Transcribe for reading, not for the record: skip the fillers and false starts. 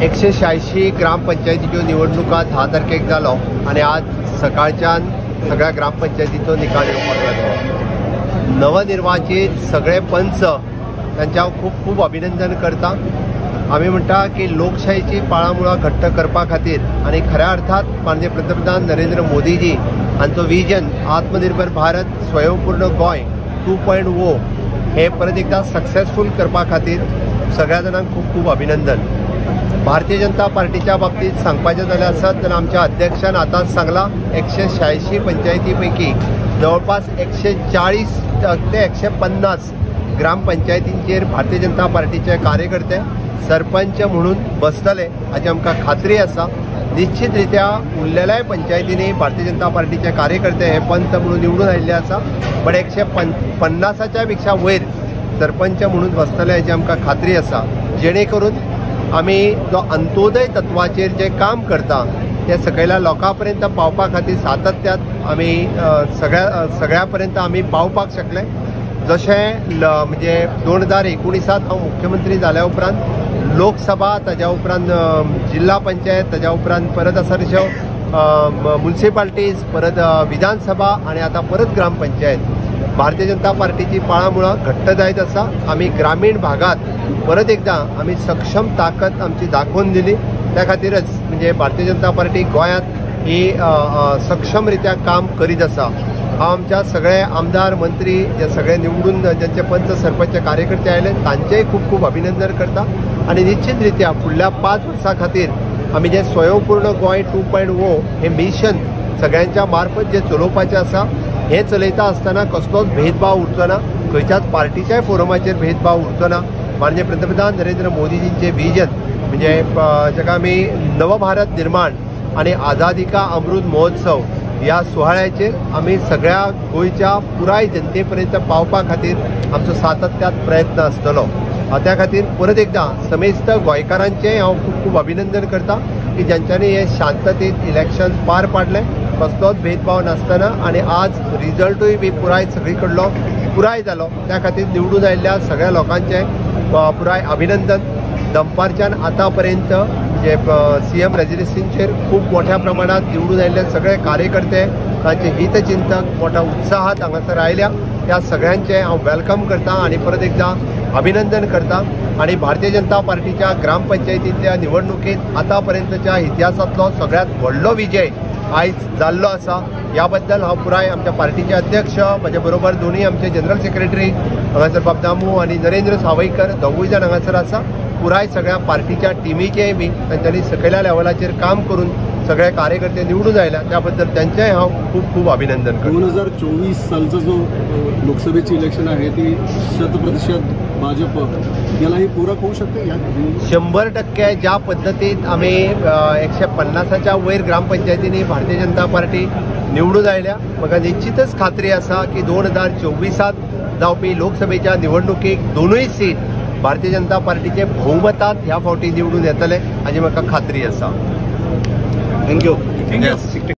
186 ग्रामपंचायतीच्यो निवडणुका 10 तारखेक जालो आणि आज सकाळच्यान सगळ्या ग्रामपंचायतीचो निकाल येवपाक लागलो। नवनिर्वाचित सगळे पंच त्यांच्या खूप खूप अभिनंदन करता। आम्ही म्हणटा की लोकशाहीची पाळामुळां घट्ट करपा खातीर आणि खऱ्या अर्थात माननीय पंतप्रधान नरेंद्र मोदीजी हांचो विजन आत्मनिर्भर भारत स्वयंपूर्ण गोंय 2.0 हे परत एकदा सक्सेसफुल करपा खातीर सगळ्या जाणांक खूप खूप अभिनंदन। भारतीय जनता पार्टीच्या बाबतीत सांगपाचें जाल्यार आसत जाल्यार आमच्या अध्यक्षान आतांच सांगला 186 पंचायती पैकी जवळपास 140 ते 150 ग्रामपंचायतींचेर भारतीय जनता पार्टीचे कार्यकर्ते सरपंच म्हणून बसतले हाची आमकां खात्री आसा। निश्चितरित्या उरलेल्या पंचायतींनी भारतीय जनता पार्टीचे कार्यकर्ते हे पंच म्हणून निवडून आयिल्ले आसा, पण 150च्या पेक्षा वयर सरपंच म्हणून बसतले हाची आमकां खात्री आसा। जेणे करून आमी जो अंत्योदय तत्वाचेर जे काम करता ते सकयल्या लोकां पर्यंत पावपा खातीर सातत्यात आमी सगळ्या पर्यंत आमी पावपाक शकले। जशें म्हणजे 2019 हांव मुख्यमंत्री जाल्या उपरांत लोकसभा, ताज्या उपरांत जिल्हा पंचायत, ताज्या उपरांत परत आसा तश्यो म्युनिसिपालिटीज, परत विधानसभा आणि आता परत ग्रामपंचायत भारतीय जनता पार्टीची पाळामुळां घट्ट जायत आसा। आमी ग्रामीण भागात परत एकदा आमी सक्षम ताकद आमची दाखोवन दिली। त्या खातीरच म्हणजे भारतीय जनता पार्टी गोंयांत ही सक्षमरित्या काम करीत आसा। हांव आमच्या सगळे आमदार मंत्री जे सगळे निवडून ज्यांचे पंच सरपंच कार्यकर्ते आयले तांचेय खूप खूप अभिनंदन करता आणि निश्चितरित्या फुडल्या 5 वर्सां खातीर आमी जे स्वयंपूर्ण गोंय 2.0 हे मिशन सगळ्यांच्या मार्फत जे चलोवपाचें आसा हे चलयता आसतना कसलोच भेदभाव उरचो ना, खंयच्याच पार्टीच्याय फोरमाचेर भेदभाव उरचो ना। माननीय पंतप्रधान नरेंद्र मोदीजींचे विजन म्हणजे जाका आमी नवभारत निर्माण आणि आझादी का अमृत महोत्सव या सुवाळ्याचेर आमी सगळ्या गोंयच्या पुराय जनतेपर्यंत पावपा खातीर आमचो सातत्यात प्रयत्न आसतलो। त्या खातीर परत एकदा समेस्त गोंयकारांचें हांव खूब खूब अभिनंदन करता की ज्यांच्यांनी हे शांततेत इलेक्शन पार पाडलें, कसलोच भेदभाव नासतना आणि आज रिजल्टूय बी पुराय सगळी कडलो पुराय जालो। त्या खातीर निवडून आयिल्ल्या सगळ्या लोकांचें पुराय अभिनंदन। दनपारच्यान आतां पर्यंत जे CM रेजिडेन्सीचेर खूप मोठ्या प्रमाणात निवडून आयिल्ले सगळे कार्यकर्ते तांचे हितचिंतक मोठ्या उत्साहात हांगासर आयल्या, त्या सगळ्यांचे हांव वेलकम करता आणि परत एकदा अभिनंदन करता। आणि भारतीय जनता पार्टीच्या ग्रामपंचायतींतल्या निवडणुकीत आतां पर्यंतच्या इतिहासातलो सगळ्यात व्हडलो विजय आयज जाल्लो आसा। ह्या बद्दल हांव पुराय आमच्या पार्टीचे अध्यक्ष, म्हजे बरोबर दोन्ही आमचे जनरल सेक्रेटरी हांगासर बाबदामू आणि नरेंद्र सावयकर दोगूय जाण हांगासर आसा। पुराय सगळ्या पार्टीच्या टिमीचेय बी तांच्यांनी सकयल्या लेवलाचेर काम करून सगळे कार्यकर्ते निवडून आयल्या, त्याबद्दल त्यांचेय हांव खूप खूप अभिनंदन करतो। 2024 सालचं जो लोकसभेची इलेक्शन आहे ती 100% भाजप यालाही पूरक होऊ शकते। 100% ज्या पद्धतीत आम्ही 150च्या वयर ग्रामपंचायतींनी भारतीय जनता पार्टी निवडून आयल्या, म्हाका निश्चितच खात्री आसा की 2024 जावपी लोकसभेच्या निवडणुकीक दोनूय सीट भारतीय जनता पार्टीचे भोवमतात ह्या फावटी निवडून येतले हाची म्हाका खात्री आसा। थँक्यू।